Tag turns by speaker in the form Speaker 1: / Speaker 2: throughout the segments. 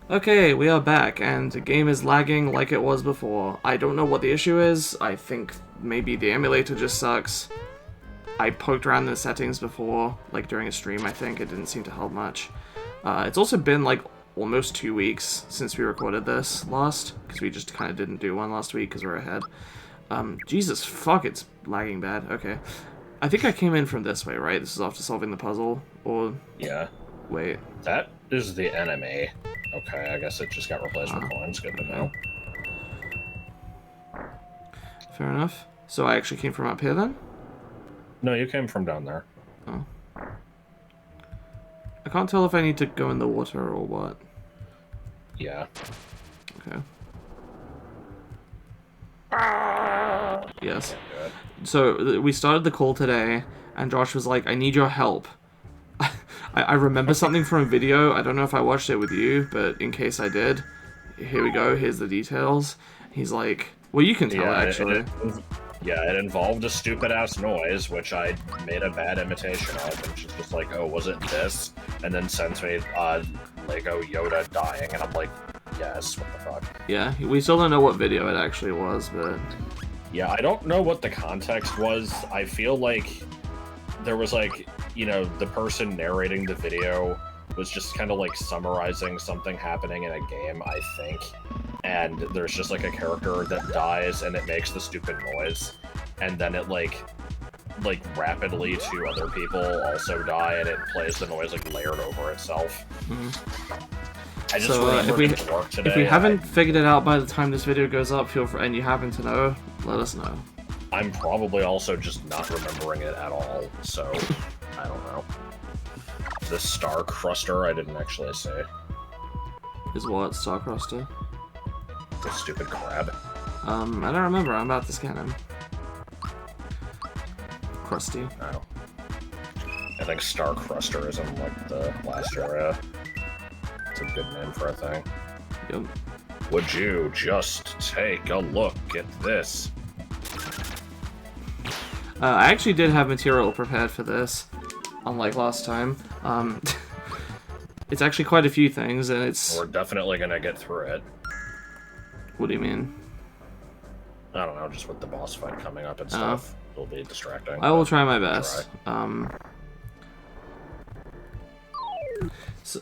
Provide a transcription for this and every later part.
Speaker 1: Okay, we are back, and the game is lagging like it was before. I don't know what the issue is. I think maybe the emulator just sucks. I poked around in the settings before, like during a stream, I think. It didn't seem to help much. It's also been like almost 2 weeks since we recorded this last, because we just kind of didn't do one last week because we're ahead. Jesus fuck, it's lagging bad. Okay. I think I came in from this way, right? This is after solving the puzzle, or...
Speaker 2: Yeah.
Speaker 1: Wait.
Speaker 2: That is the enemy. Okay, I guess it just got replaced with coins. Good to know.
Speaker 1: Fair enough. So I actually came from up here then?
Speaker 2: No, you came from down there.
Speaker 1: Oh. I can't tell if I need to go in the water or what.
Speaker 2: Yeah.
Speaker 1: Okay. Yes. So we started the call today, and Josh was like, I need your help. I remember something from a video. I don't know if I watched it with you, but in case I did, here we go. Here's the details. He's like, well, you can tell actually.
Speaker 2: It involved a stupid-ass noise, which I made a bad imitation of, and she's just like, oh, was it this? And then sends me Lego Yoda dying, and I'm like, yes, what the fuck?
Speaker 1: Yeah, we still don't know what video it actually was, but...
Speaker 2: Yeah, I don't know what the context was. I feel like there was like, you know, the person narrating the video was just kind of like summarizing something happening in a game, I think. And there's just like a character that dies and it makes the stupid noise. And then it like rapidly to other people also die and it plays the noise like layered over itself. I just remembered it worked today.
Speaker 1: If we haven't figured it out by the time this video goes up, feel free, and you happen to know, let us know.
Speaker 2: I'm probably also just not remembering it at all, so I don't know. The Star Cruster, I didn't actually say.
Speaker 1: Is what? Star Cruster?
Speaker 2: The stupid crab.
Speaker 1: I don't remember. I'm about to scan him. Krusty.
Speaker 2: No. I think Star Cruster is in, like, the last area. It's a good name for a thing.
Speaker 1: Yep.
Speaker 2: Would you just take a look at this?
Speaker 1: I actually did have material prepared for this, unlike last time. It's actually quite a few things, and it's...
Speaker 2: We're definitely gonna get through it.
Speaker 1: What do you mean?
Speaker 2: I don't know, just with the boss fight coming up and stuff. It'll be distracting.
Speaker 1: I will try my best.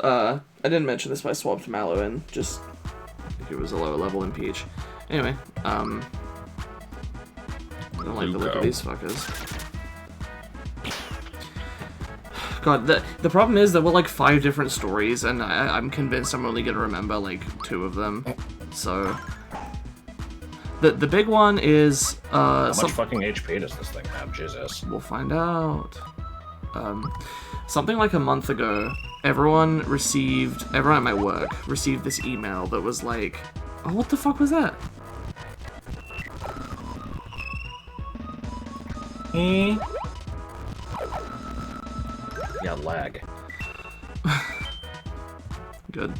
Speaker 1: I didn't mention this, but I swapped Mallow in, just if it was a lower level in Peach. Anyway, I don't like the look of these fuckers. God, the problem is there were like 5 different stories, and I'm convinced I'm only gonna remember like 2 of them. So the big one is
Speaker 2: how much fucking HP does this thing have? Jesus.
Speaker 1: We'll find out. Something like a month ago, everyone at my work received this email that was like, oh, what the fuck was that?
Speaker 2: Yeah, lag.
Speaker 1: Good.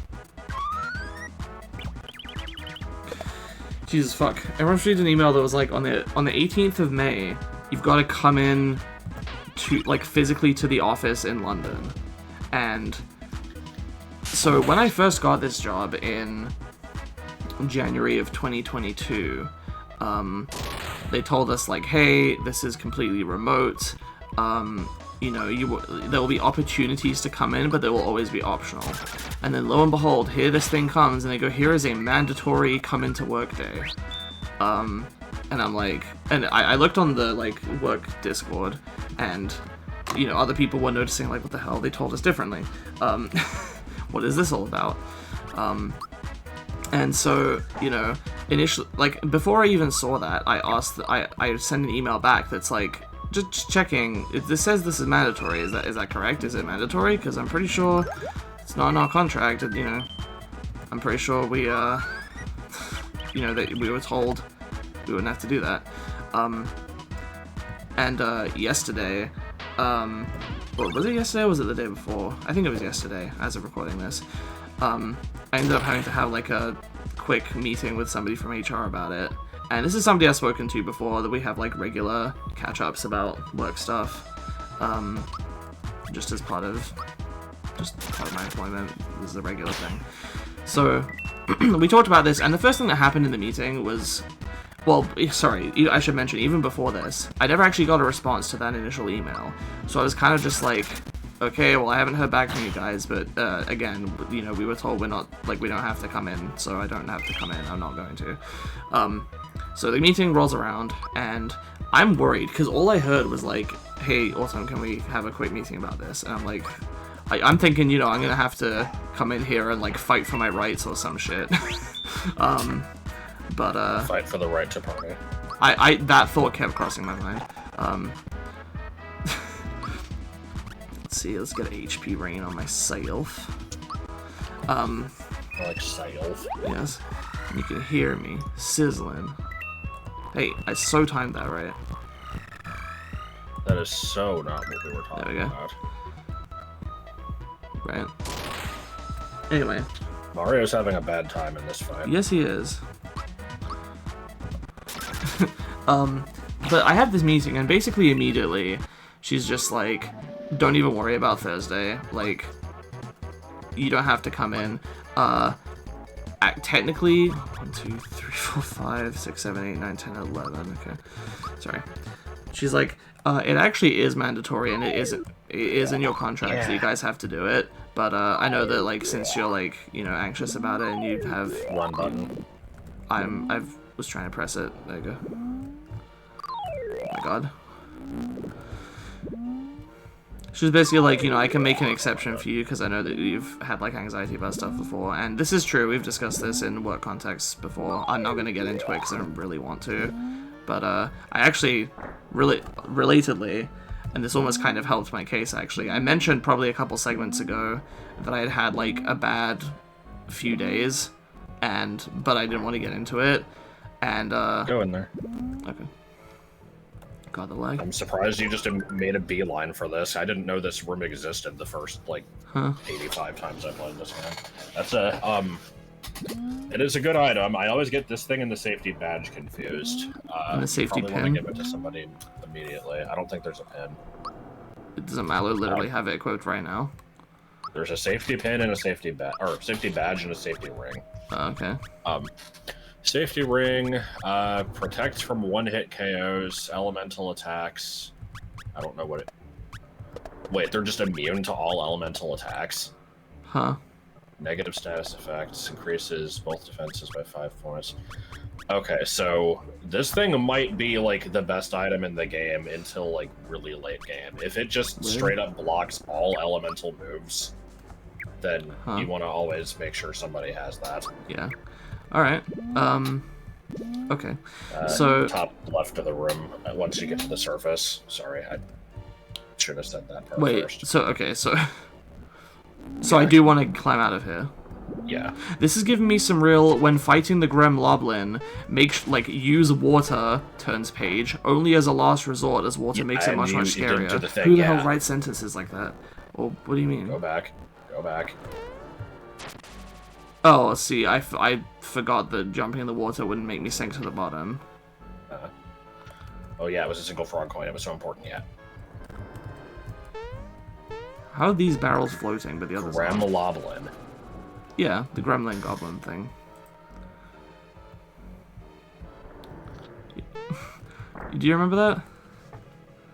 Speaker 1: Jesus fuck. Everyone received an email that was like, on the 18th of May, you've got to come in to, like, physically to the office in London. And so when I first got this job in January of 2022, they told us, like, hey, this is completely remote. You know, there will be opportunities to come in, but they will always be optional. And then lo and behold, here this thing comes, and they go, here is a mandatory come into work day. And I'm like, and I looked on the, like, work Discord, and, you know, other people were noticing, like, what the hell, they told us differently. What is this all about? And so, you know, initially, like, before I even saw that, I sent an email back that's like, just checking, this says this is mandatory, is that correct? Is it mandatory? Because I'm pretty sure it's not in our contract, you know, I'm pretty sure we, you know, that we were told we wouldn't have to do that. And yesterday, well, was it yesterday or was it the day before? I think it was yesterday, as of recording this. I ended up having to have, like, a quick meeting with somebody from HR about it. And this is somebody I've spoken to before, that we have, like, regular catch-ups about work stuff. Just as part of just part of my employment. This is a regular thing. So, we talked about this, and the first thing that happened in the meeting was... Well, sorry, I should mention, even before this, I never actually got a response to that initial email. So I was kind of just like, okay, well, I haven't heard back from you guys, but again, you know, we were told we don't have to come in, so I don't have to come in. I'm not going to. So the meeting rolls around, and I'm worried, because all I heard was like, hey, Autumn, can we have a quick meeting about this? And I'm like, I'm thinking, you know, I'm gonna have to come in here and like fight for my rights or some shit. But
Speaker 2: fight for the right to party.
Speaker 1: That thought kept crossing my mind. Let's see, let's get HP rain on myself.
Speaker 2: I like self.
Speaker 1: Yes. You can hear me sizzling. Hey, I so timed that right.
Speaker 2: That is so not what we were talking about.
Speaker 1: Right. Anyway.
Speaker 2: Mario's having a bad time in this fight.
Speaker 1: Yes, he is. But I have this meeting, and basically immediately, she's just like, don't even worry about Thursday. Like, you don't have to come in. Technically, 1, 2, 3, 4, 5, 6, 7, 8, 9, 10, 11. Okay. Sorry. She's like, it actually is mandatory, and it is in your contract, so you guys have to do it. But I know that, like, since you're like, you know, anxious about it, and you have
Speaker 2: one button.
Speaker 1: I was trying to press it. There you go. Oh my god. She was basically like, you know, I can make an exception for you because I know that you've had like anxiety about stuff before, and this is true. We've discussed this in work contexts before. I'm not going to get into it because I don't really want to, but I actually relatedly, and this almost kind of helped my case actually. I mentioned probably a couple segments ago that I had had like a bad few days, but I didn't want to get into it, and
Speaker 2: go in there.
Speaker 1: Okay. God, the lag.
Speaker 2: I'm surprised you just made a beeline for this. I didn't know this room existed the first, like, 85 times I played this game. That's a, it is a good item. I always get this thing and the safety badge confused.
Speaker 1: And the safety pin?
Speaker 2: I want to give it to somebody immediately. I don't think there's a pin.
Speaker 1: It doesn't matter, literally have it equipped right now.
Speaker 2: There's a safety pin and a safety badge and a safety ring.
Speaker 1: Okay.
Speaker 2: Safety ring, protects from one-hit KOs, elemental attacks. I don't know what it... Wait, they're just immune to all elemental attacks?
Speaker 1: Huh.
Speaker 2: Negative status effects, increases both defenses by 5 points. Okay, so this thing might be, like, the best item in the game until, like, really late game. If it just straight up blocks all elemental moves, then you want to always make sure somebody has that.
Speaker 1: Yeah. Alright, okay, so...
Speaker 2: Top left of the room, once you get to the surface. Sorry, I should have said that part first.
Speaker 1: So, okay, so I do want to climb out of here.
Speaker 2: Yeah.
Speaker 1: This is giving me some real, when fighting the Gremloblin, use water turns page, only as a last resort, as water makes it much scarier. Who the hell writes sentences like that? Or, what do you mean?
Speaker 2: Go back. Go back.
Speaker 1: Oh, see, I forgot that jumping in the water wouldn't make me sink to the bottom.
Speaker 2: Oh yeah, it was a single frog coin. It was so important, yeah.
Speaker 1: How are these barrels floating, but the others aren't?
Speaker 2: Gremloblin.
Speaker 1: Yeah, the Gremlin Goblin thing. Do you remember that?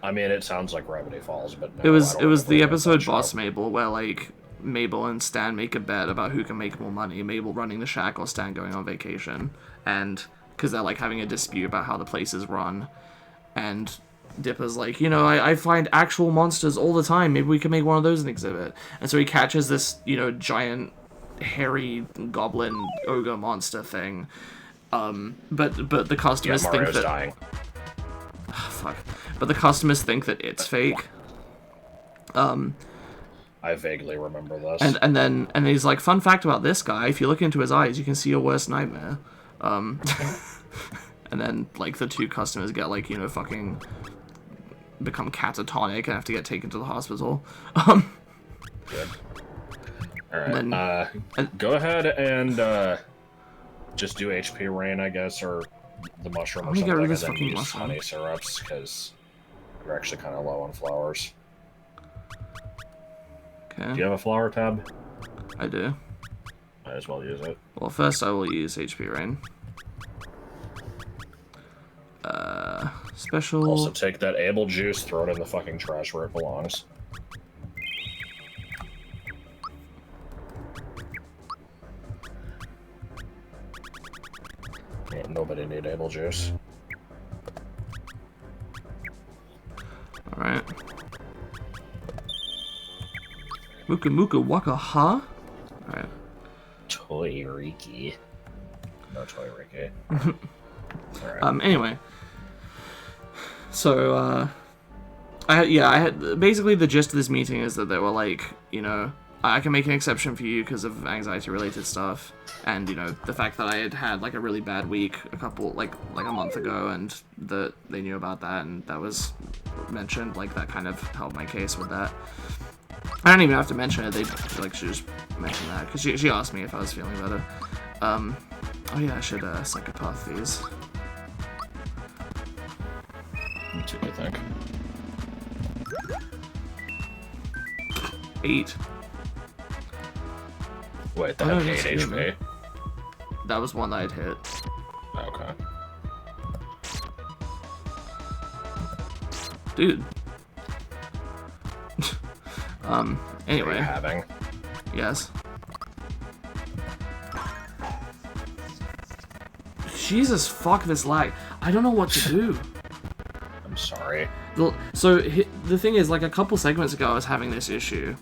Speaker 2: I mean, it sounds like Gravity Falls, but no,
Speaker 1: it was the episode Boss Mabel, where like Mabel and Stan make a bet about who can make more money, Mabel running the shack or Stan going on vacation, and because they're like having a dispute about how the place is run, and Dipper's like, you know, I find actual monsters all the time, maybe we can make one of those and exhibit. And so he catches this, you know, giant hairy goblin ogre monster thing, but the customers think that
Speaker 2: dying.
Speaker 1: Fuck. But the customers think that it's fake.
Speaker 2: I vaguely remember this.
Speaker 1: And then he's like, fun fact about this guy, if you look into his eyes, you can see your worst nightmare. And then, like, the two customers get, like, you know, fucking become catatonic and have to get taken to the hospital.
Speaker 2: Good. Alright, go ahead and, just do HP rain, I guess, or the mushroom or something,
Speaker 1: get rid of this
Speaker 2: and then
Speaker 1: fucking
Speaker 2: use
Speaker 1: mushroom.
Speaker 2: honey syrups, because you're actually kind of low on flowers. Do you have a flower tab?
Speaker 1: I do.
Speaker 2: Might as well use it.
Speaker 1: Well, first I will use HP Rain. Special...
Speaker 2: Also take that able juice, throw it in the fucking trash where it belongs. Ain't nobody need able juice.
Speaker 1: Alright. Muka Muka Waka Ha? Alright.
Speaker 2: Toy Riki. No Toy Riki. Alright.
Speaker 1: Anyway. So, I had basically the gist of this meeting is that they were like, you know, I can make an exception for you because of anxiety-related stuff, and, you know, the fact that I had like a really bad week like a month ago, and that they knew about that, and that was mentioned, like, that kind of helped my case with that. I don't even have to mention it, they, like, should just mention that, because she asked me if I was feeling better. Oh yeah, I should, psychopath these.
Speaker 2: Me too, I think.
Speaker 1: 8.
Speaker 2: Wait, that had 8 HP?
Speaker 1: That was one that I'd hit.
Speaker 2: Okay.
Speaker 1: Dude. Anyway.
Speaker 2: What are you having?
Speaker 1: Yes. Jesus, fuck this lag. I don't know what to do.
Speaker 2: I'm sorry.
Speaker 1: So, the thing is, like, a couple segments ago I was having this issue,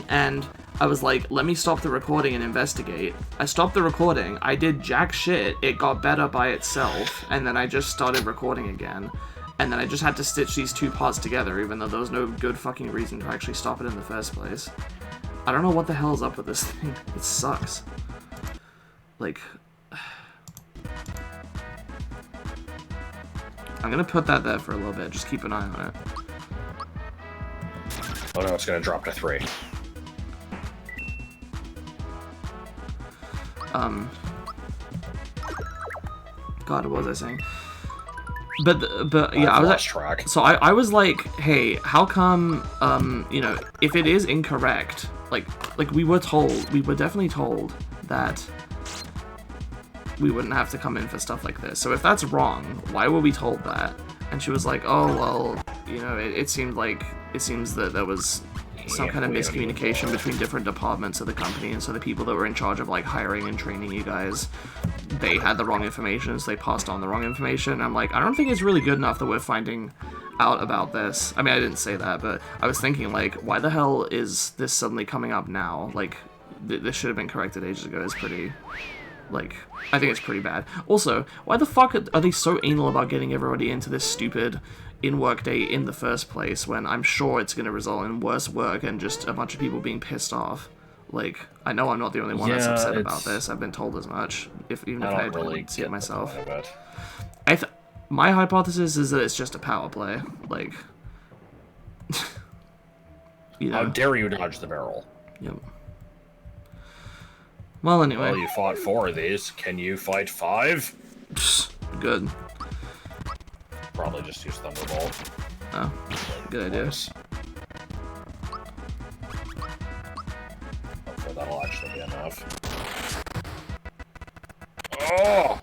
Speaker 1: and I was like, let me stop the recording and investigate. I stopped the recording, I did jack shit, it got better by itself, and then I just started recording again. And then I just had to stitch these two parts together, even though there was no good fucking reason to actually stop it in the first place. I don't know what the hell is up with this thing. It sucks. Like... I'm gonna put that there for a little bit, just keep an eye on it.
Speaker 2: Oh no, it's gonna drop to 3.
Speaker 1: God, what was I saying? But yeah,
Speaker 2: I've lost track.
Speaker 1: So I was like, hey, how come, you know, if it is incorrect, like we were definitely told that we wouldn't have to come in for stuff like this. So if that's wrong, why were we told that? And she was like, oh, well, you know, it seems that there was some kind of miscommunication between different departments of the company, and so the people that were in charge of, like, hiring and training you guys, they had the wrong information, so they passed on the wrong information. And I'm like, I don't think it's really good enough that we're finding out about this. I mean, I didn't say that, but I was thinking, like, why the hell is this suddenly coming up now? Like, this should have been corrected ages ago. It's pretty... Like, I think it's pretty bad. Also, why the fuck are they so anal about getting everybody into this stupid in-work day in the first place, when I'm sure it's going to result in worse work and just a bunch of people being pissed off? Like, I know I'm not the only one that's upset about this. I've been told as much, even if I didn't see it myself. My hypothesis is that it's just a power play. Like, you know.
Speaker 2: How dare you dodge the barrel?
Speaker 1: Yep. Well, anyway.
Speaker 2: Well, you fought 4 of these. Can you fight 5?
Speaker 1: Good.
Speaker 2: Probably just use Thunderbolt.
Speaker 1: Oh, good idea.
Speaker 2: Hopefully that'll actually be enough. Oh!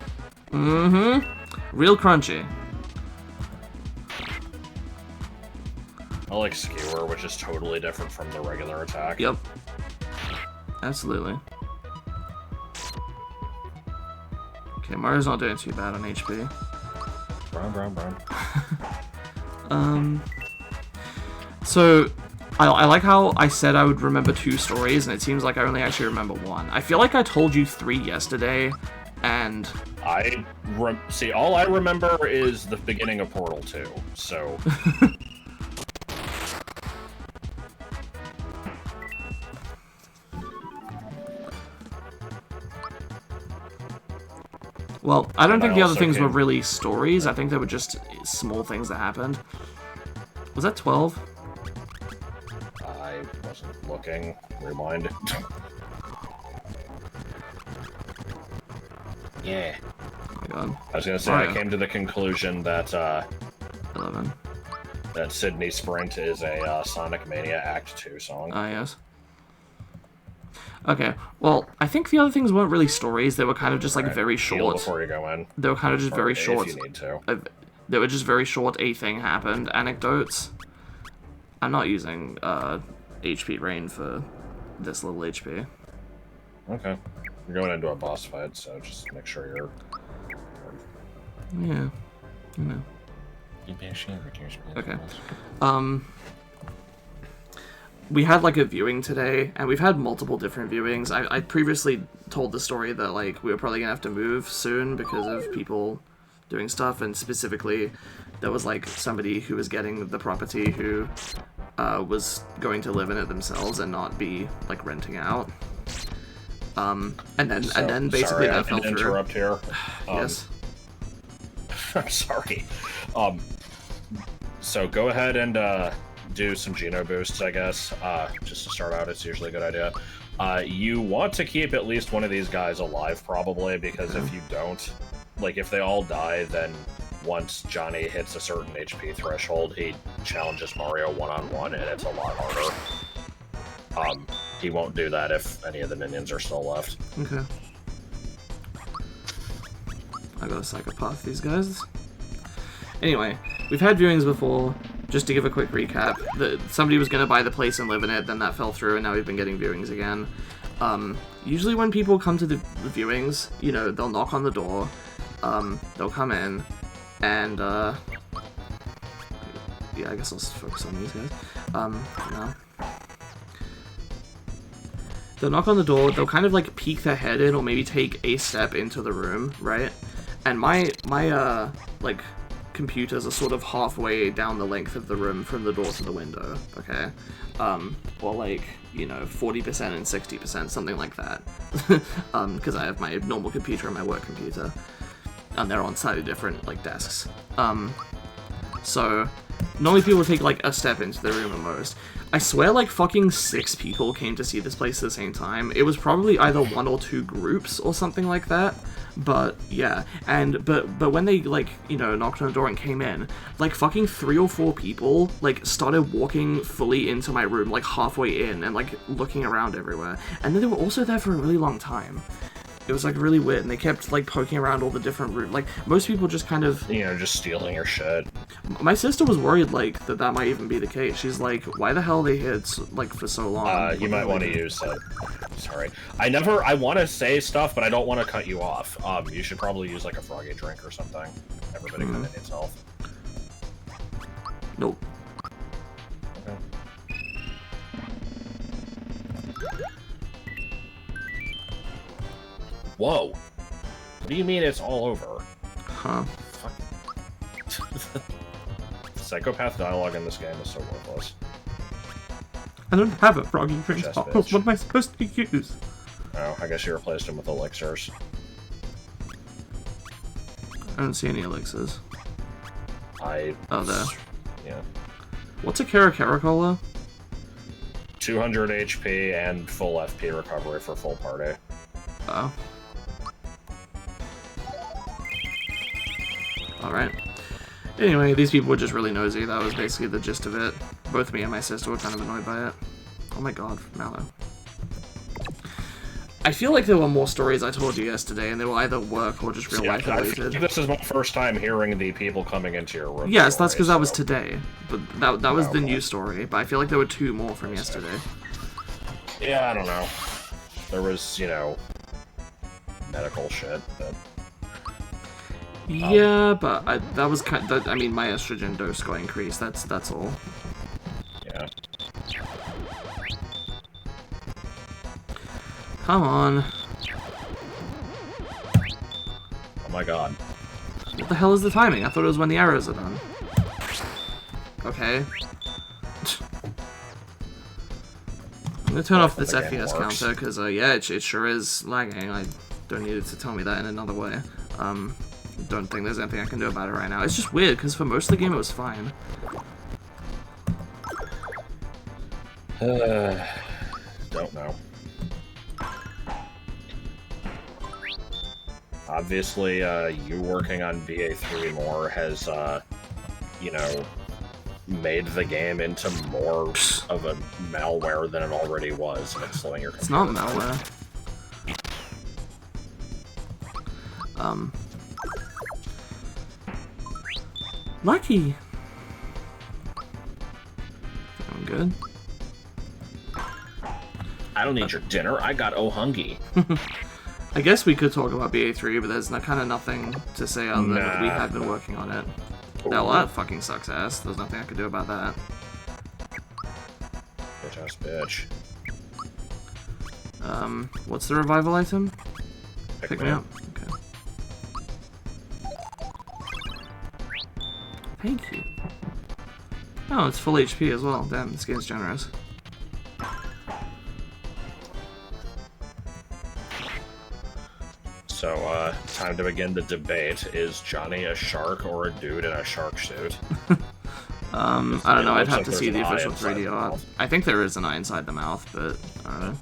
Speaker 1: Mm-hmm. Real crunchy.
Speaker 2: I like Skewer, which is totally different from the regular attack.
Speaker 1: Yep. Absolutely. Okay, Mario's not doing too bad on HP.
Speaker 2: Brown.
Speaker 1: So, I like how I said I would remember 2 stories, and it seems like I only actually remember 1. I feel like I told you 3 yesterday, and...
Speaker 2: See, all I remember is the beginning of Portal 2, so...
Speaker 1: Well, I don't think the other things were really stories. I think they were just small things that happened. Was that 12?
Speaker 2: I wasn't looking. Rewind. Yeah.
Speaker 1: Oh my god.
Speaker 2: I was gonna say, I came to the conclusion that,
Speaker 1: 11.
Speaker 2: that Sydney Sprint is a Sonic Mania Act 2 song.
Speaker 1: Ah, yes. Okay, well, I think the other things weren't really stories. They were kind of just like very
Speaker 2: Heal
Speaker 1: short.
Speaker 2: before you go in.
Speaker 1: They were kind of just very short.
Speaker 2: If you need to.
Speaker 1: They were just very short. A thing happened anecdotes. I'm not using HP rain for this little HP.
Speaker 2: Okay, you're going into a boss fight, so just make sure you're.
Speaker 1: Yeah, you know. Okay. We had like a viewing today, and we've had multiple different viewings. I previously told the story that like we were probably gonna have to move soon because of people doing stuff, and specifically there was like somebody who was getting the property who was going to live in it themselves and not be like renting out. And then basically that fell through.
Speaker 2: Interrupt here.
Speaker 1: Yes.
Speaker 2: I'm sorry. So go ahead and do some Geno boosts, I guess. Just to start out, it's usually a good idea. You want to keep at least one of these guys alive, probably, because if you don't, like, if they all die, then once Johnny hits a certain HP threshold, he challenges Mario one-on-one, and it's a lot harder. He won't do that if any of the minions are still left.
Speaker 1: Okay. I gotta psychopath these guys. Anyway, we've had viewings before. Just to give a quick recap, somebody was gonna buy the place and live in it, then that fell through, and now we've been getting viewings again. Usually when people come to the viewings, you know, they'll knock on the door, they'll come in, and, yeah, I guess I'll focus on these guys. No. They'll knock on the door, they'll kind of, like, peek their head in, or maybe take a step into the room, right? And my like, computers are sort of halfway down the length of the room from the door to the window, okay? Or like, you know, 40% and 60%, something like that. Because I have my normal computer and my work computer. And they're on slightly different, like, desks. So, normally people take, like, a step into the room at most. I swear, like, fucking 6 people came to see this place at the same time. It was probably either 1 or 2 groups or something like that. But, yeah, but when they, like, you know, knocked on the door and came in, like, fucking 3 or 4 people, like, started walking fully into my room, like, halfway in, and, like, looking around everywhere. And then they were also there for a really long time. It was, like, really weird, and they kept, like, poking around all the different rooms. Like, most people just kind of...
Speaker 2: You know, just stealing your shit.
Speaker 1: My sister was worried, like, that might even be the case. She's like, why the hell are they here, like, for so long?
Speaker 2: You might want to use... sorry. I want to say stuff, but I don't want to cut you off. You should probably use, like, a froggy drink or something. Everybody kind of needs health.
Speaker 1: Nope.
Speaker 2: Okay. Whoa. What do you mean it's all over?
Speaker 1: Huh.
Speaker 2: Fuck. Psychopath dialogue in this game is so worthless.
Speaker 1: I don't have a froggy drink
Speaker 2: Just
Speaker 1: bottle.
Speaker 2: bitch.
Speaker 1: What am I supposed to use?
Speaker 2: Oh, I guess you replaced him with elixirs.
Speaker 1: I don't see any elixirs. Oh, there.
Speaker 2: Yeah.
Speaker 1: What's a Caracola?
Speaker 2: 200 HP and full FP recovery for full party.
Speaker 1: Oh. Alright. Anyway, these people were just really nosy. That was basically the gist of it. Both me and my sister were kind of annoyed by it. Oh my god, Mallow. I feel like there were more stories I told you yesterday, and they were either work or just real life related.
Speaker 2: This is my first time hearing the people coming into your room.
Speaker 1: Yes, that's because that was today. But that was the new story, but I feel like there were 2 more from yesterday.
Speaker 2: Yeah, I don't know. There was, you know, medical shit, but...
Speaker 1: Yeah, but that was kind of, I mean, my estrogen dose got increased, that's all.
Speaker 2: Yeah.
Speaker 1: Come on.
Speaker 2: Oh my god.
Speaker 1: What the hell is the timing? I thought it was when the arrows are done. Okay. I'm gonna turn off this FPS counter, because, yeah, it sure is lagging. I don't need it to tell me that in another way. Don't think there's anything I can do about it right now. It's just weird, because for most of the game it was fine.
Speaker 2: Don't know. Obviously, you working on BA3 more has, you know, made the game into more of a malware than it already was, and it's slowing your computer.
Speaker 1: It's not malware. Lucky. I'm good.
Speaker 2: I don't need your dinner. I got ohungi.
Speaker 1: I guess we could talk about BA3, but there's kind of nothing to say other than that we have been working on it. Well, that fucking sucks ass. There's nothing I could do about that.
Speaker 2: Bitch ass bitch.
Speaker 1: What's the revival item?
Speaker 2: Pick me up.
Speaker 1: Okay. Thank you. Oh, it's full HP as well. Damn, this game's generous.
Speaker 2: So, time to begin the debate. Is Johnny a shark or a dude in a shark suit?
Speaker 1: I don't know, I'd have to see the official 3D art. I think there is an eye inside the mouth, but I don't know.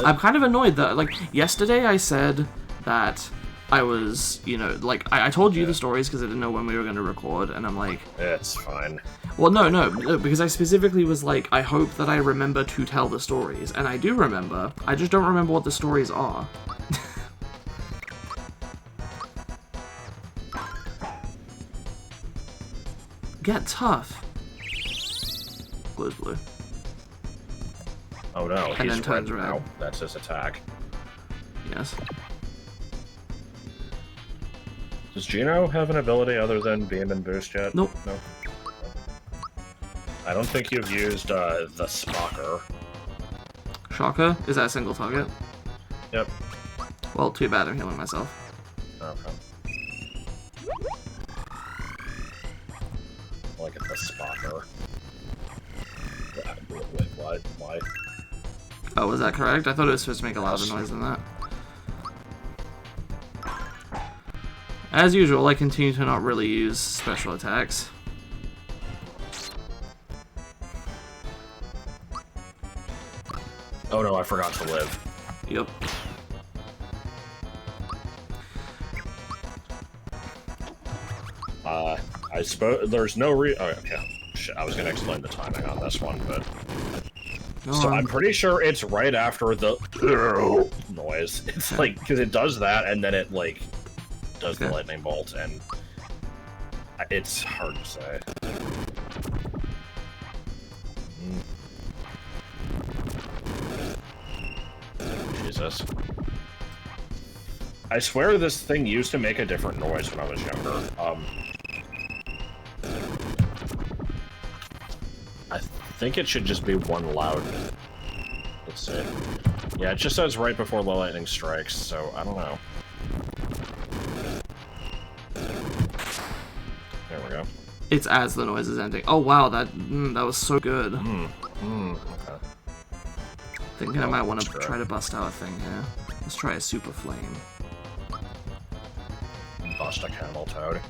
Speaker 1: I'm kind of annoyed that, like, yesterday I said that I was, you know, like, I told you the stories because I didn't know when we were going to record, and I'm like...
Speaker 2: It's fine.
Speaker 1: Well, no, because I specifically was like, I hope that I remember to tell the stories, and I do remember, I just don't remember what the stories are. Get tough. Blue's blue.
Speaker 2: Oh no,
Speaker 1: And
Speaker 2: he's
Speaker 1: then turns
Speaker 2: red
Speaker 1: red.
Speaker 2: now. That's his attack.
Speaker 1: Yes.
Speaker 2: Does Gino have an ability other than beam and boost yet?
Speaker 1: Nope.
Speaker 2: No. I don't think you've used the Spocker.
Speaker 1: Shocker? Is that a single target?
Speaker 2: Yep.
Speaker 1: Well, too bad I'm healing myself.
Speaker 2: Okay. Look at the Spocker. Wait, what? Why?
Speaker 1: Oh, was that correct? I thought it was supposed to make a louder noise than that. As usual, I continue to not really use special attacks.
Speaker 2: Oh no, I forgot to live.
Speaker 1: Yep.
Speaker 2: I suppose there's no oh, okay. Shit, I was gonna explain the timing on this one, but... So I'm pretty sure it's right after the noise. It's like, because it does that, and then it, like, does the lightning bolt, and it's hard to say. Jesus. I swear this thing used to make a different noise when I was younger. I think it should just be one loud. Let's see. Yeah, it just says right before the lightning strikes, so I don't know. There we go.
Speaker 1: It's as the noise is ending. Oh wow, that was so good.
Speaker 2: Okay.
Speaker 1: Thinking I might want to try to bust out a thing here. Let's try a super flame.
Speaker 2: Bust a camel toad.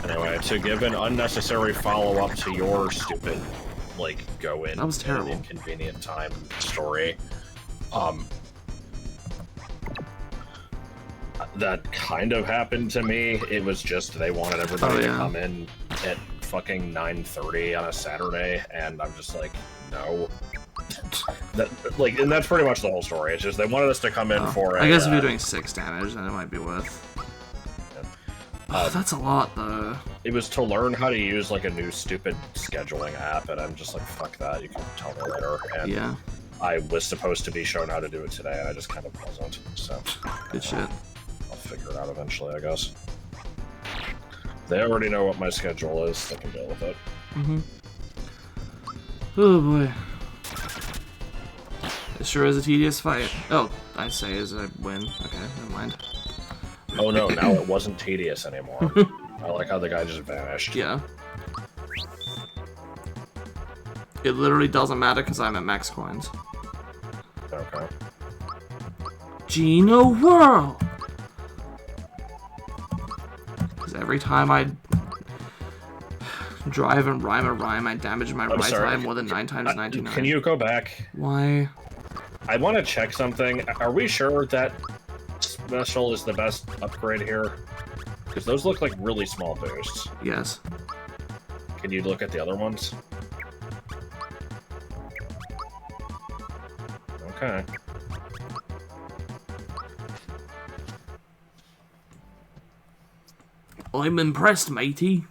Speaker 2: Anyway, to give an unnecessary follow-up to your stupid, like, go in
Speaker 1: that was terrible.
Speaker 2: At an inconvenient time story, that kind of happened to me. It was just they wanted everybody to come in at fucking 9:30 on a Saturday, and I'm just like, no. And that's pretty much the whole story. It's just they wanted us to come in for
Speaker 1: I guess if you're doing 6 damage, then it might be worth. That's a lot, though.
Speaker 2: It was to learn how to use, like, a new stupid scheduling app, and I'm just like, fuck that, you can tell me later. And
Speaker 1: yeah.
Speaker 2: I was supposed to be shown how to do it today, and I just kind of wasn't, so...
Speaker 1: Good shit.
Speaker 2: I'll figure it out eventually, I guess. They already know what my schedule is, they can deal with it.
Speaker 1: Oh, boy. It sure is a tedious fight. Oh, I say as I win. Okay, never mind.
Speaker 2: Oh no, now it wasn't tedious anymore. I like how the guy just vanished.
Speaker 1: Yeah. It literally doesn't matter because I'm at max coins.
Speaker 2: Okay.
Speaker 1: Gino World! Because every time I drive and rhyme a rhyme, I damage my right eye more than 9 times 99.
Speaker 2: Can you go back?
Speaker 1: Why?
Speaker 2: I want to check something. Are we sure that special is the best upgrade here? Because those look like really small boosts.
Speaker 1: Yes.
Speaker 2: Can you look at the other ones? Okay.
Speaker 1: I'm impressed, matey.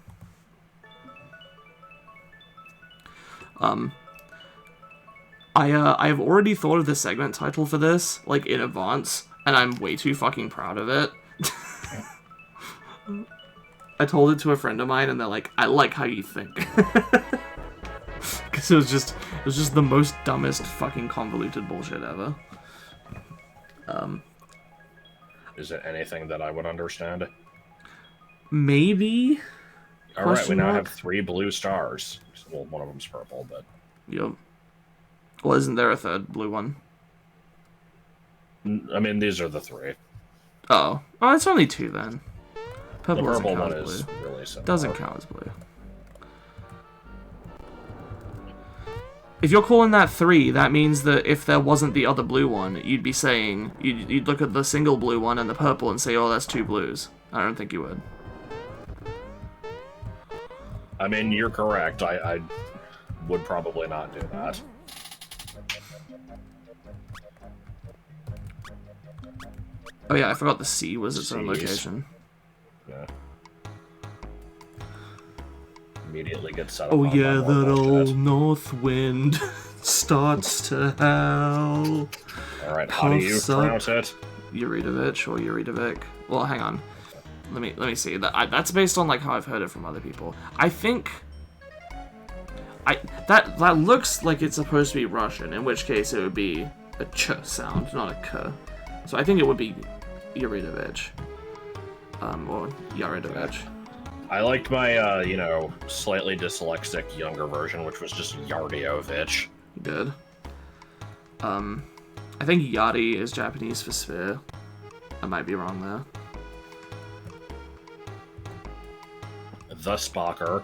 Speaker 1: I have already thought of the segment title for this, like, in advance, and I'm way too fucking proud of it. I told it to a friend of mine, and they're like, I like how you think. Because it was just the most dumbest fucking convoluted bullshit ever.
Speaker 2: Is it anything that I would understand?
Speaker 1: Maybe?
Speaker 2: Alright, we now have 3 blue stars. Well, one of them's purple, but...
Speaker 1: Yep. Well, isn't there a third blue one?
Speaker 2: I mean, these are the 3.
Speaker 1: Oh. Oh, it's only 2 then. Purple
Speaker 2: The
Speaker 1: doesn't
Speaker 2: purple
Speaker 1: count
Speaker 2: one
Speaker 1: as
Speaker 2: is
Speaker 1: blue.
Speaker 2: really simple.
Speaker 1: Doesn't count as blue. If you're calling that 3, that means that if there wasn't the other blue one, you'd be saying... You'd look at the single blue one and the purple and say, oh, that's 2 blues. I don't think you would.
Speaker 2: I mean, you're correct. I would probably not do that.
Speaker 1: Oh yeah, I forgot the C was its own
Speaker 2: C's.
Speaker 1: location.
Speaker 2: Yeah. Immediately get set up.
Speaker 1: Oh
Speaker 2: on
Speaker 1: yeah,
Speaker 2: more
Speaker 1: that
Speaker 2: bullshit.
Speaker 1: old north wind starts to howl.
Speaker 2: Alright, how do you
Speaker 1: puffs up.
Speaker 2: pronounce it?
Speaker 1: Yaridovich or Yaridovich. Well, hang on. Let me see. That's based on like how I've heard it from other people. I think that looks like it's supposed to be Russian, in which case it would be a ch sound, not a k. So I think it would be Yaridovich. Or Yaridovich.
Speaker 2: I liked my, you know, slightly dyslexic younger version, which was just Yaridovich.
Speaker 1: Good. I think Yari is Japanese for sphere. I might be wrong there.
Speaker 2: The Spocker.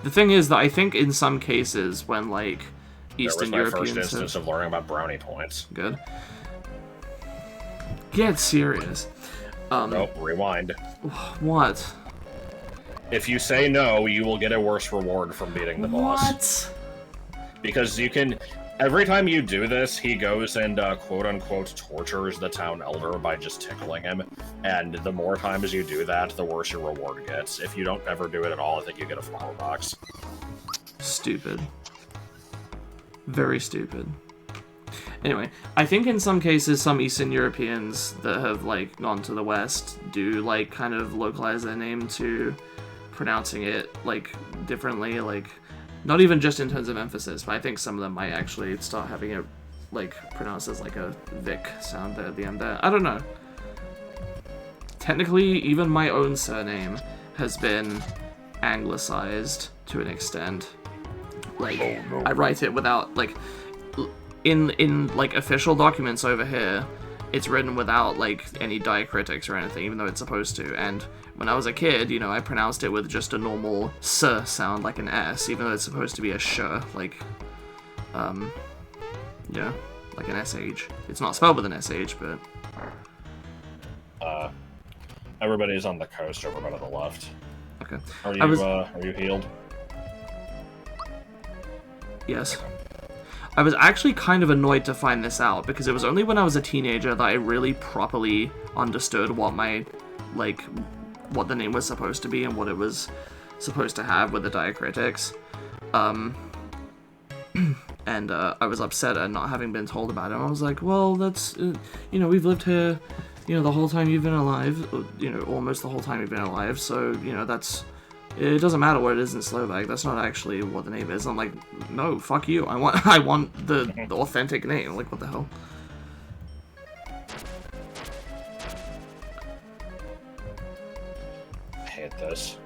Speaker 1: The thing is that I think in some cases when like Eastern
Speaker 2: That was my
Speaker 1: Europeans
Speaker 2: first instance of learning about brownie points.
Speaker 1: Good. Get serious.
Speaker 2: Nope, rewind.
Speaker 1: What?
Speaker 2: If you say no, you will get a worse reward from beating the boss.
Speaker 1: What?
Speaker 2: Because you can... Every time you do this, he goes and quote-unquote tortures the town elder by just tickling him. And the more times you do that, the worse your reward gets. If you don't ever do it at all, I think you get a flower box.
Speaker 1: Stupid. Very stupid. Anyway, I think in some cases, some Eastern Europeans that have, like, gone to the West do, like, kind of localize their name to pronouncing it, like, differently, like, not even just in terms of emphasis, but I think some of them might actually start having it, like, pronounced as, like, a Vic sound there at the end there. I don't know. Technically, even my own surname has been anglicized to an extent. Like, I write it without, like... In like official documents over here, it's written without like any diacritics or anything, even though it's supposed to. And when I was a kid, you know, I pronounced it with just a normal s sound, like an s, even though it's supposed to be a sh, like, yeah, like an sh. It's not spelled with an sh, but
Speaker 2: Everybody's on the coast over by the left.
Speaker 1: okay.
Speaker 2: Are you healed?
Speaker 1: Yes. I was actually kind of annoyed to find this out, because it was only when I was a teenager that I really properly understood what my, like, what the name was supposed to be and what it was supposed to have with the diacritics. And I was upset at not having been told about it. And I was like, well, that's, you know, we've lived here, you know, the whole time you've been alive, you know, almost the whole time you've been alive, so, you know, that's... It doesn't matter what it is in Slovak. That's not actually what the name is. I'm like, no, fuck you. I want the authentic name. Like, what the hell?
Speaker 2: I hate this.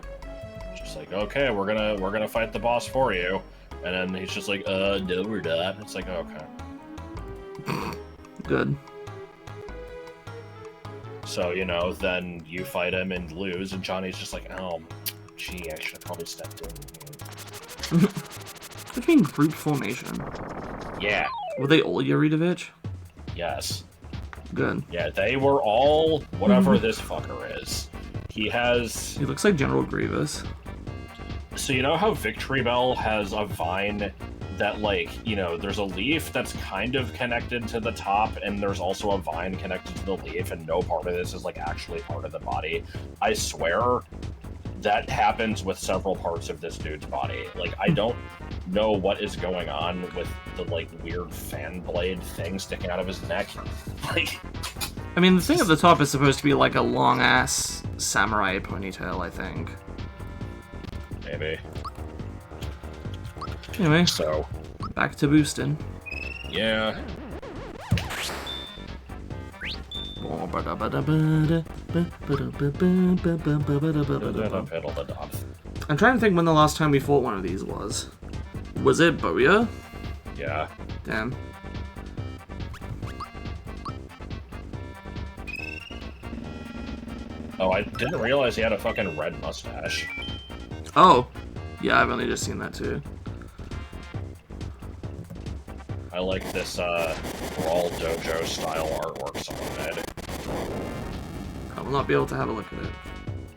Speaker 2: Just like, okay, we're gonna fight the boss for you, and then he's just like, no, we're not. It's like, okay.
Speaker 1: Good.
Speaker 2: So, you know, then you fight him and lose, and Johnny's just like, oh, gee, I should have probably stepped in.
Speaker 1: What do you mean group formation?
Speaker 2: Yeah.
Speaker 1: Were they all Yaridovich?
Speaker 2: Yes.
Speaker 1: Good.
Speaker 2: Yeah, they were all whatever this fucker is. He
Speaker 1: looks like General Grievous.
Speaker 2: So you know how Victory Bell has a vine that, like, you know, there's a leaf that's kind of connected to the top, and there's also a vine connected to the leaf, and no part of this is, like, actually part of the body. I swear that happens with several parts of this dude's body. Like, I don't know what is going on with the, like, weird fan blade thing sticking out of his neck. Like,
Speaker 1: I mean, the thing at the top is supposed to be, like, a long-ass samurai ponytail, I think.
Speaker 2: Maybe.
Speaker 1: Anyway,
Speaker 2: so
Speaker 1: back to boosting.
Speaker 2: Yeah.
Speaker 1: I'm trying to think when the last time we fought one of these was. Was it Boya?
Speaker 2: Yeah.
Speaker 1: Damn.
Speaker 2: Oh, I didn't realize he had a fucking red mustache.
Speaker 1: Oh. Yeah, I've only just seen that too.
Speaker 2: I like this Brawl Dojo style artwork someone made.
Speaker 1: I will not be able to have a look at it.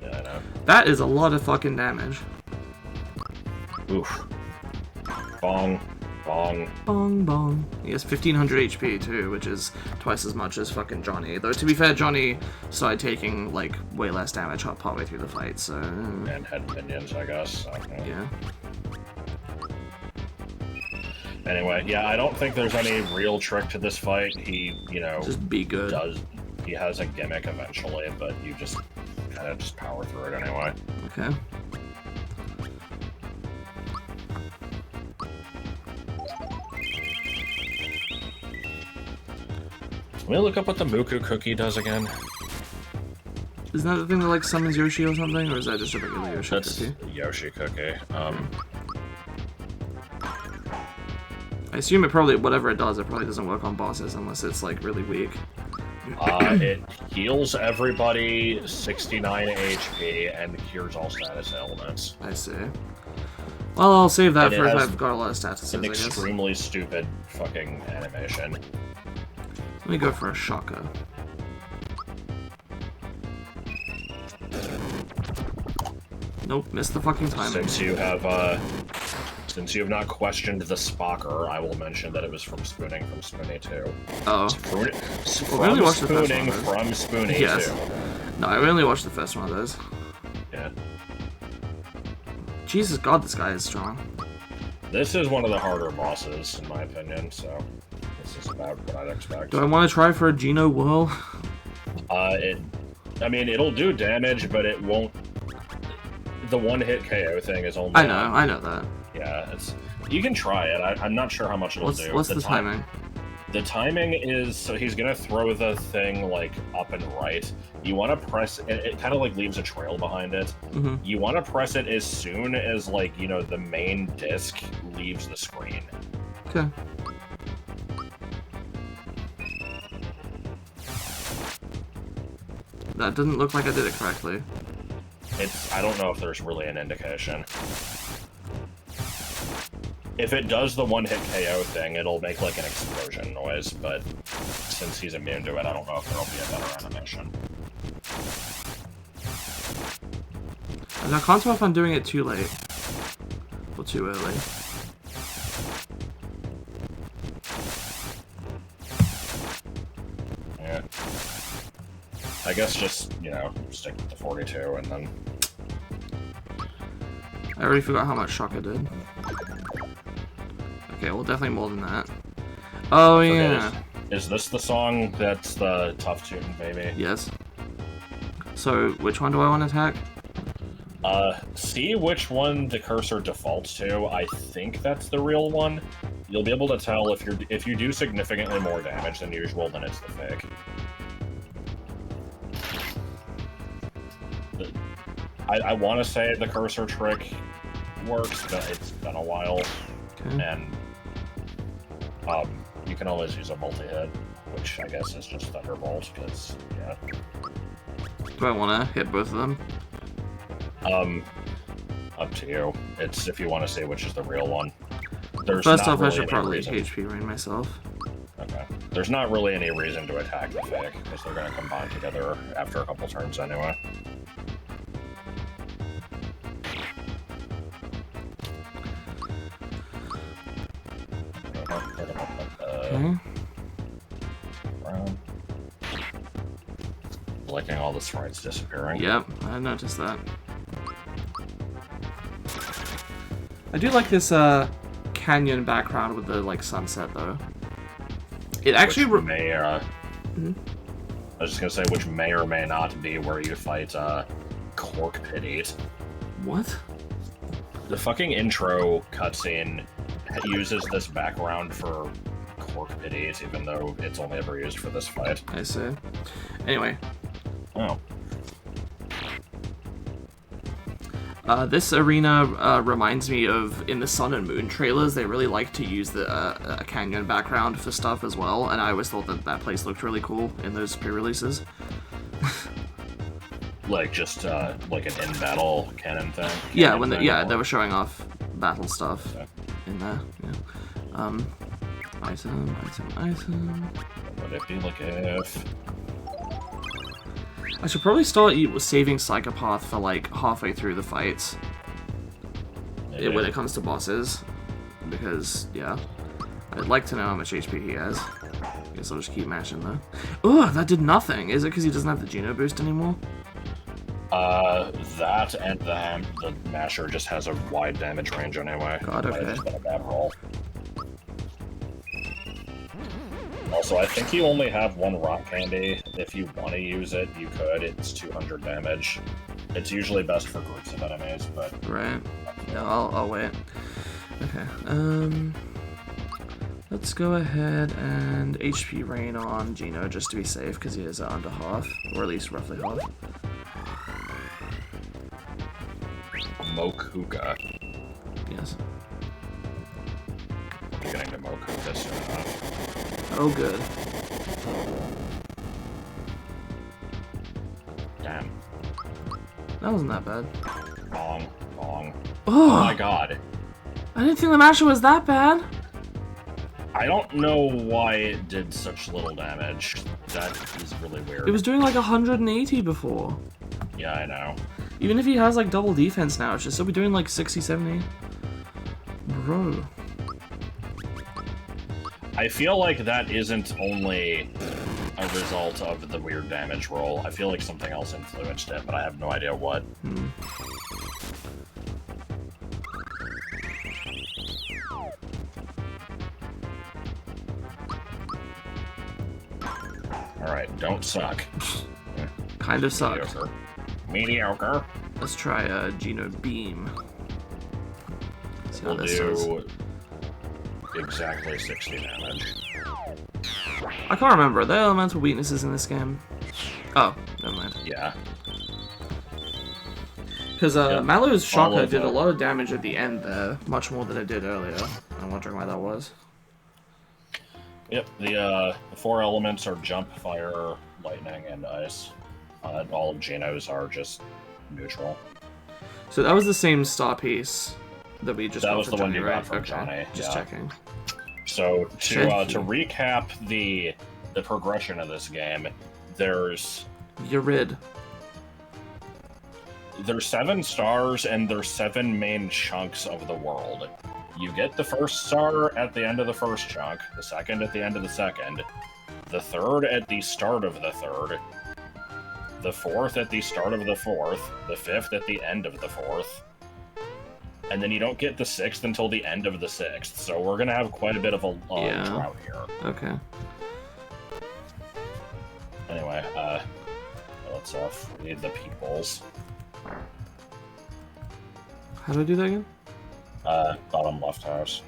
Speaker 2: Yeah, I know.
Speaker 1: That is a lot of fucking damage.
Speaker 2: Oof. Bong. Bong.
Speaker 1: Bong bong. He has 1500 HP too, which is twice as much as fucking Johnny. Though to be fair, Johnny started taking like way less damage partway through the fight, so...
Speaker 2: And had minions, I guess. So,
Speaker 1: yeah.
Speaker 2: Anyway, yeah, I don't think there's any real trick to this fight. He, you know...
Speaker 1: Just be good.
Speaker 2: He has a gimmick eventually, but you just kind of just power through it anyway.
Speaker 1: Okay.
Speaker 2: Can we look up what the Muku cookie does again?
Speaker 1: Isn't that the thing that like summons Yoshi or something, or is that just a regular Yoshi
Speaker 2: That's
Speaker 1: cookie?
Speaker 2: Yoshi cookie.
Speaker 1: I assume it probably, whatever it does, it probably doesn't work on bosses unless it's like really weak.
Speaker 2: It heals everybody 69 HP and cures all status ailments.
Speaker 1: I see. Well, I'll save that
Speaker 2: And
Speaker 1: for
Speaker 2: it
Speaker 1: if
Speaker 2: has
Speaker 1: I've got a lot of statuses,
Speaker 2: An
Speaker 1: I guess.
Speaker 2: extremely stupid fucking animation.
Speaker 1: Let me go for a Shaka. Nope, missed the fucking timing.
Speaker 2: Since you have not questioned the Spocker, I will mention that it was from Spooning from Spoonie 2.
Speaker 1: Oh.
Speaker 2: From
Speaker 1: really watched the first
Speaker 2: Spooning
Speaker 1: one,
Speaker 2: from Spoonie
Speaker 1: Yes.
Speaker 2: 2.
Speaker 1: No, I only watched the first one of those.
Speaker 2: Yeah.
Speaker 1: Jesus God, this guy is strong.
Speaker 2: This is one of the harder bosses, in my opinion, so this is about what I'd expect.
Speaker 1: Do I want to try for a Geno Whirl?
Speaker 2: I mean, it'll do damage, but it won't... The one-hit KO thing is only...
Speaker 1: I know that.
Speaker 2: Yeah, you can try it. I'm not sure how much it'll do.
Speaker 1: What's the timing?
Speaker 2: The timing is, so he's gonna throw the thing, like, up and right. You want to press... It kind of, like, leaves a trail behind it.
Speaker 1: Mm-hmm.
Speaker 2: You want to press it as soon as, like, you know, the main disc leaves the screen.
Speaker 1: Okay. That didn't look like I did it correctly.
Speaker 2: I don't know if there's really an indication. If it does the one-hit KO thing, it'll make, like, an explosion noise, but since he's immune to it, I don't know if there'll be a better animation.
Speaker 1: And I can't tell if I'm doing it too late. Or too early.
Speaker 2: Yeah. I guess just, you know, stick with the 42 and then...
Speaker 1: I already forgot how much shock I did. Okay, well, definitely more than that. Oh, yeah.
Speaker 2: Is this the song that's the Tough Tune, baby?
Speaker 1: Yes. So, which one do I want to attack?
Speaker 2: See which one the cursor defaults to. I think that's the real one. You'll be able to tell if you do significantly more damage than usual, then it's the fake. I want to say the cursor trick works, but it's been a while.
Speaker 1: Okay.
Speaker 2: And you can always use a multi-hit, which I guess is just Thunderbolt, because, yeah.
Speaker 1: Do I want to hit both of them?
Speaker 2: Up to you. It's if you want to see which is the real one. There's
Speaker 1: First
Speaker 2: not
Speaker 1: off,
Speaker 2: really
Speaker 1: I should
Speaker 2: any
Speaker 1: probably
Speaker 2: reason.
Speaker 1: HP rain myself.
Speaker 2: Okay. There's not really any reason to attack the fake, because they're going to combine together after a couple turns anyway. Liking all the sprites disappearing.
Speaker 1: Yep, I noticed that. I do like this canyon background with the like sunset though. It actually
Speaker 2: may I was just gonna say, which may or may not be where you fight Cork Pit 8.
Speaker 1: What?
Speaker 2: The fucking intro cutscene uses this background for Cork Pit 8, even though it's only ever used for this fight.
Speaker 1: I see. Anyway.
Speaker 2: Oh.
Speaker 1: This arena reminds me of, in the Sun and Moon trailers, they really like to use the canyon background for stuff as well, and I always thought that that place looked really cool in those pre-releases.
Speaker 2: Like just like an in-battle cannon thing?
Speaker 1: Yeah, when they were showing off battle stuff in there. Yeah. Item.
Speaker 2: Would it be like if...
Speaker 1: I should probably start saving Psychopath for like halfway through the fights. When it comes to bosses. Because, yeah. I'd like to know how much HP he has. Guess I'll just keep mashing though. Oh, that did nothing! Is it because he doesn't have the Geno boost anymore?
Speaker 2: That and the Masher just has a wide damage range anyway.
Speaker 1: God, okay.
Speaker 2: It's been a bad roll. Also, I think you only have one rock candy. If you want to use it, you could. It's 200 damage. It's usually best for groups of enemies, but...
Speaker 1: Right. Yeah, I'll wait. Okay, let's go ahead and HP rain on Geno just to be safe, because he is under half, or at least roughly half.
Speaker 2: Mokuga.
Speaker 1: Yes.
Speaker 2: I'm getting to Mokuga soon enough.
Speaker 1: Oh, good.
Speaker 2: Damn.
Speaker 1: That wasn't that bad.
Speaker 2: Wrong.
Speaker 1: Oh,
Speaker 2: Oh my god.
Speaker 1: I didn't think the Masher was that bad.
Speaker 2: I don't know why it did such little damage. That is really weird.
Speaker 1: It was doing like 180 before.
Speaker 2: Yeah, I know.
Speaker 1: Even if he has like double defense now, it should still be doing like 60, 70. Bro.
Speaker 2: I feel like that isn't only a result of the weird damage roll. I feel like something else influenced it, but I have no idea what. Alright, don't suck.
Speaker 1: Kind of suck.
Speaker 2: Mediocre.
Speaker 1: Let's try Geno Beam. See how
Speaker 2: We'll
Speaker 1: this does.
Speaker 2: do exactly 60 damage.
Speaker 1: I can't remember. Are there elemental weaknesses in this game? Oh, never mind.
Speaker 2: Yeah.
Speaker 1: Because Malu's Shocker did a lot of damage at the end there, much more than it did earlier. I'm wondering why that was.
Speaker 2: Yep, the 4 elements are jump, fire, lightning, and ice. All of Geno's are just neutral.
Speaker 1: So that was the same star piece that we just got
Speaker 2: was
Speaker 1: for
Speaker 2: the
Speaker 1: Johnny,
Speaker 2: one you
Speaker 1: right?
Speaker 2: got from
Speaker 1: Okay,
Speaker 2: Johnny,
Speaker 1: just checking.
Speaker 2: So to recap the progression of this game, there's
Speaker 1: Yarid.
Speaker 2: There's 7 stars and there's 7 main chunks of the world. You get the first star at the end of the first chunk, the second at the end of the second, the third at the start of the third, the fourth at the start of the fourth, the fifth at the end of the fourth, and then you don't get the 6th until the end of the 6th. So we're gonna have quite a bit of a drought here.
Speaker 1: Okay.
Speaker 2: Anyway, let's free the peoples.
Speaker 1: How do I do that again?
Speaker 2: Bottom left house.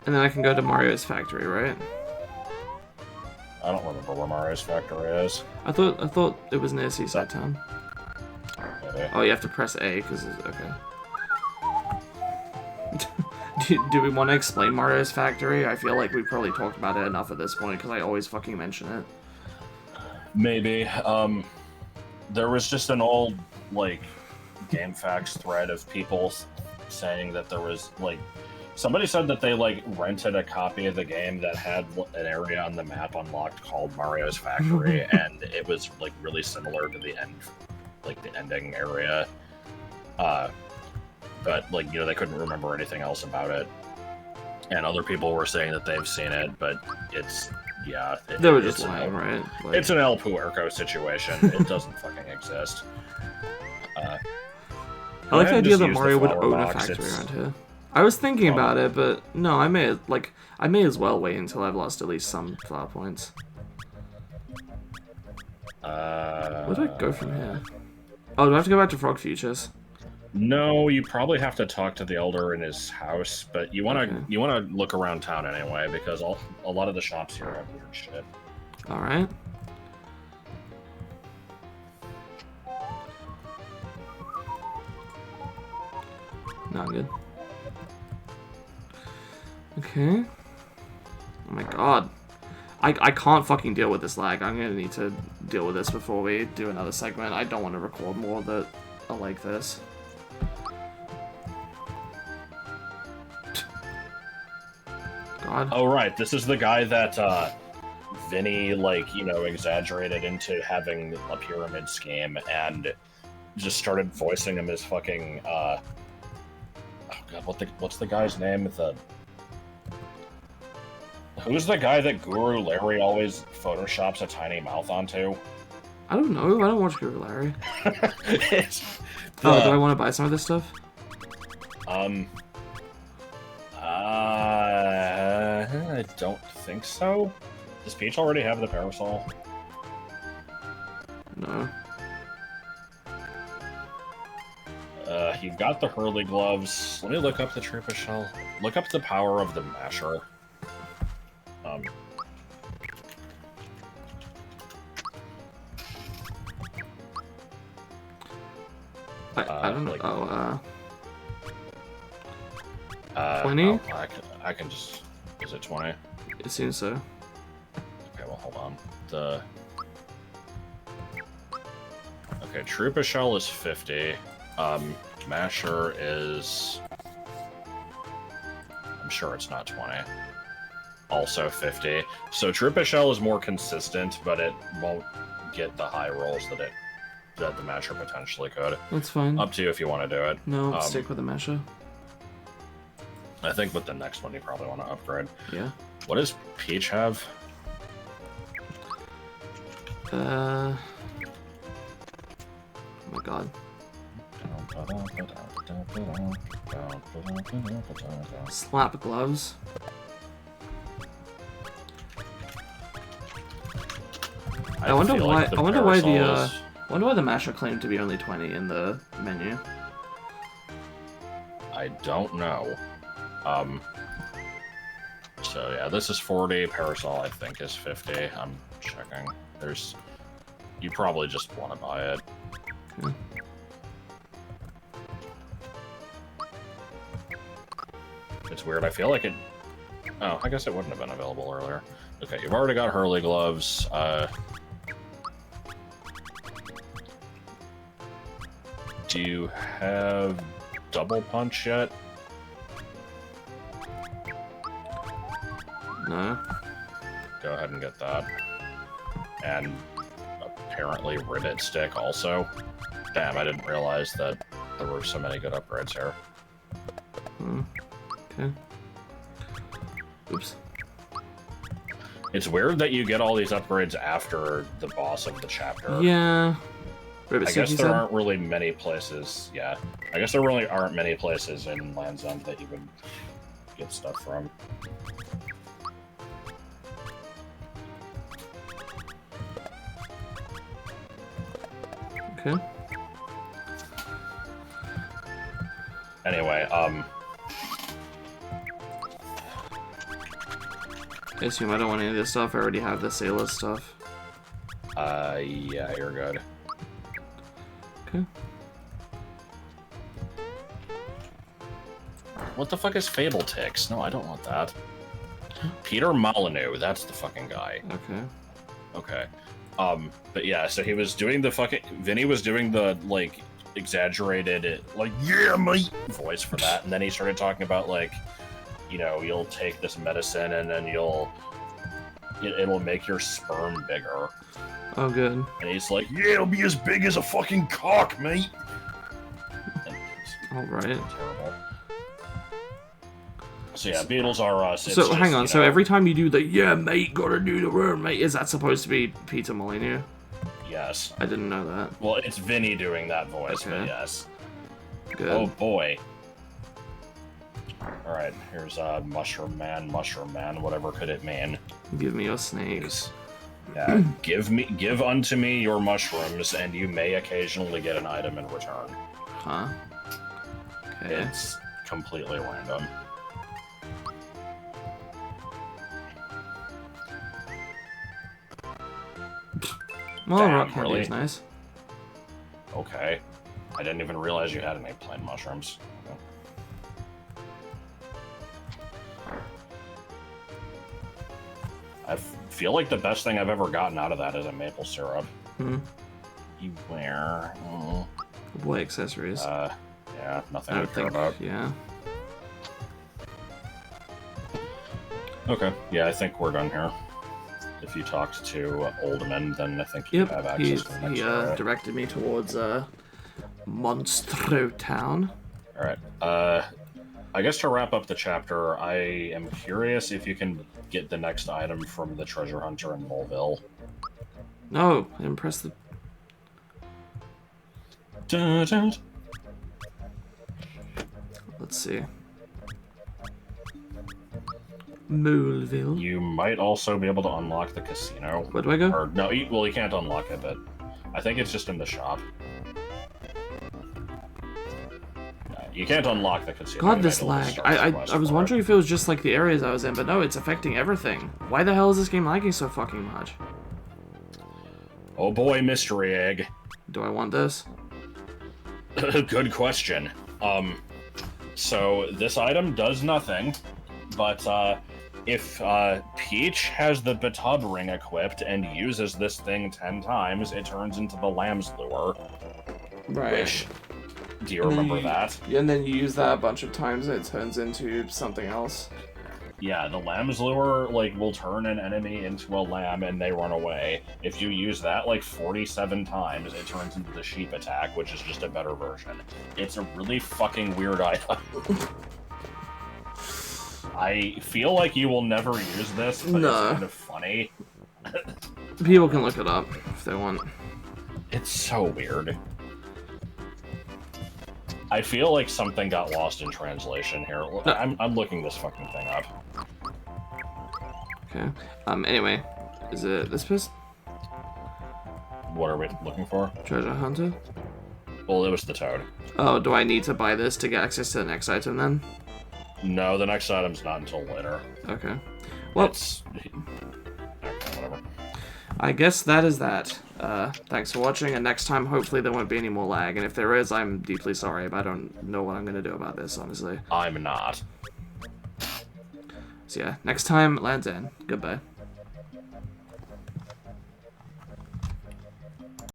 Speaker 1: And then I can go to Mario's factory, right?
Speaker 2: I don't remember where Mario's factory is.
Speaker 1: I thought it was near Seaside Town.
Speaker 2: Maybe.
Speaker 1: Oh, you have to press A because it's okay. do we want to explain Mario's factory? I feel like we probably talked about it enough at this point because I always fucking mention it.
Speaker 2: Maybe. There was just an old like GameFAQs thread of people saying that there was like Somebody said that they like rented a copy of the game that had an area on the map unlocked called Mario's Factory, and it was like really similar to the end, like the ending area. But like they couldn't remember anything else about it. And other people were saying that they've seen it, but it's
Speaker 1: they were just lying, right?
Speaker 2: Like, it's an El Puerco situation. It doesn't fucking exist.
Speaker 1: I like the idea that Mario would own a factory around here. I was thinking about it, but no, I may as well wait until I've lost at least some flower points. Where do I go from here? Oh, do I have to go back to Frog Futures?
Speaker 2: No, you probably have to talk to the elder in his house, but you wanna look around town anyway, because a lot of the shops here have weird shit.
Speaker 1: All right. Not good. Okay. Oh my god. I can't fucking deal with this lag. I'm gonna need to deal with this before we do another segment. I don't want to record more that are like this. God.
Speaker 2: Oh right, this is the guy that Vinny exaggerated into having a pyramid scheme and just started voicing him as fucking oh god, what's the guy's name? Who's the guy that Guru Larry always photoshops a tiny mouth onto?
Speaker 1: I don't know. I don't watch Guru Larry. Do I want to buy some of this stuff?
Speaker 2: I don't think so. Does Peach already have the parasol?
Speaker 1: No.
Speaker 2: You've got the Hurley gloves. Let me look up the Trooper Shell. Look up the power of the masher.
Speaker 1: I don't know. 20?
Speaker 2: Oh, I can just... Is it 20?
Speaker 1: It seems so.
Speaker 2: Okay, well, hold on. Okay, Trooper Shell is 50. Masher is... I'm sure it's not 20. Also 50. So Trooper Shell is more consistent, but it won't get the high rolls that the Masher potentially could.
Speaker 1: That's fine.
Speaker 2: Up to you if you want to do it.
Speaker 1: No, I'll stick with the Masher.
Speaker 2: I think with the next one you probably want to upgrade.
Speaker 1: Yeah.
Speaker 2: What does Peach have?
Speaker 1: Oh my god. Slap gloves. I wonder why. I wonder why the Masher claimed to be only 20 in the menu.
Speaker 2: I don't know. So yeah, this is 40. Parasol, I think, is 50. I'm checking. You probably just want to buy it.
Speaker 1: Okay.
Speaker 2: It's weird. I feel like it... Oh, I guess it wouldn't have been available earlier. Okay, you've already got Hurley gloves. Do you have double punch yet?
Speaker 1: No.
Speaker 2: Go ahead and get that. And apparently Rivet Stick also. Damn, I didn't realize that there were so many good upgrades here.
Speaker 1: Okay. Oops.
Speaker 2: It's weird that you get all these upgrades after the boss of the chapter.
Speaker 1: Yeah.
Speaker 2: I guess there aren't really many places. Yeah. I guess there really aren't many places in Land's End that you would get stuff from.
Speaker 1: Okay.
Speaker 2: Anyway,
Speaker 1: I assume I don't want any of this stuff. I already have the Sailor stuff.
Speaker 2: Yeah, you're good.
Speaker 1: Okay.
Speaker 2: What the fuck is Fable Ticks? No, I don't want that. Peter Molyneux, that's the fucking guy.
Speaker 1: Okay.
Speaker 2: Okay. But yeah, so he was doing the fucking... Vinny was doing the, like, exaggerated, like, yeah, mate, voice for that, and then he started talking about, like, you know, you'll take this medicine and then it'll make your sperm bigger.
Speaker 1: Oh, good.
Speaker 2: And he's like, yeah, it'll be as big as a fucking cock, mate.
Speaker 1: All right.
Speaker 2: Terrible. So yeah, beetles are us.
Speaker 1: So just, hang on. So every time you do the "yeah, mate, gotta do the worm, mate," is that supposed to be Peter Molyneux?
Speaker 2: Yes.
Speaker 1: I didn't know that.
Speaker 2: Well, it's Vinny doing that voice,
Speaker 1: Okay.
Speaker 2: but yes.
Speaker 1: Good.
Speaker 2: Oh boy. All right, here's Mushroom Man, whatever could it mean?
Speaker 1: Give me your snakes.
Speaker 2: Yeah, give unto me your mushrooms, and you may occasionally get an item in return.
Speaker 1: Huh. Okay.
Speaker 2: It's completely random.
Speaker 1: Well,
Speaker 2: Damn,
Speaker 1: rock candy
Speaker 2: really?
Speaker 1: is nice.
Speaker 2: Okay. I didn't even realize you had any plain mushrooms. I feel like the best thing I've ever gotten out of that is a maple syrup.
Speaker 1: Hmm.
Speaker 2: You wear...
Speaker 1: Boy, accessories.
Speaker 2: Yeah, nothing
Speaker 1: I
Speaker 2: to
Speaker 1: don't
Speaker 2: care
Speaker 1: think.
Speaker 2: about.
Speaker 1: Yeah.
Speaker 2: Okay, yeah, I think we're done here. If you talked to Oldman, then I think you have access to the next area.
Speaker 1: Directed me towards Monstro Town.
Speaker 2: Alright, I guess to wrap up the chapter, I am curious if you can get the next item from the treasure hunter in Moleville.
Speaker 1: No, I didn't press the...
Speaker 2: Dun, dun.
Speaker 1: Let's see. Moleville.
Speaker 2: You might also be able to unlock the casino.
Speaker 1: Where do I go?
Speaker 2: Or, no, well, you can't unlock it, but I think it's just in the shop. You can't unlock the casino.
Speaker 1: God, this lag. I was wondering if it was just like the areas I was in, but no, it's affecting everything. Why the hell is this game lagging so fucking much?
Speaker 2: Oh boy, mystery egg.
Speaker 1: Do I want this?
Speaker 2: Good question. So this item does nothing, but if Peach has the Batub ring equipped and uses this thing 10 times, it turns into the Lamb's Lure.
Speaker 1: Right.
Speaker 2: Do you remember that?
Speaker 1: Yeah, and then you use that a bunch of times and it turns into something else.
Speaker 2: Yeah, the Lamb's Lure, like, will turn an enemy into a lamb and they run away. If you use that, like, 47 times, it turns into the Sheep Attack, which is just a better version. It's a really fucking weird item. I feel like you will never use this, but it's kind of funny.
Speaker 1: People can look it up if they want.
Speaker 2: It's so weird. I feel like something got lost in translation here. I'm looking this fucking thing up.
Speaker 1: Okay. Anyway, is it this person?
Speaker 2: What are we looking for?
Speaker 1: Treasure hunter?
Speaker 2: Well, it was the toad.
Speaker 1: Oh, do I need to buy this to get access to the next item then?
Speaker 2: No, the next item's not until later.
Speaker 1: Okay. Well,
Speaker 2: okay, whatever.
Speaker 1: I guess that is that. Thanks for watching, and next time, hopefully there won't be any more lag, and if there is, I'm deeply sorry, but I don't know what I'm going to do about this, honestly.
Speaker 2: I'm not.
Speaker 1: So yeah, next time, Land's End. Goodbye.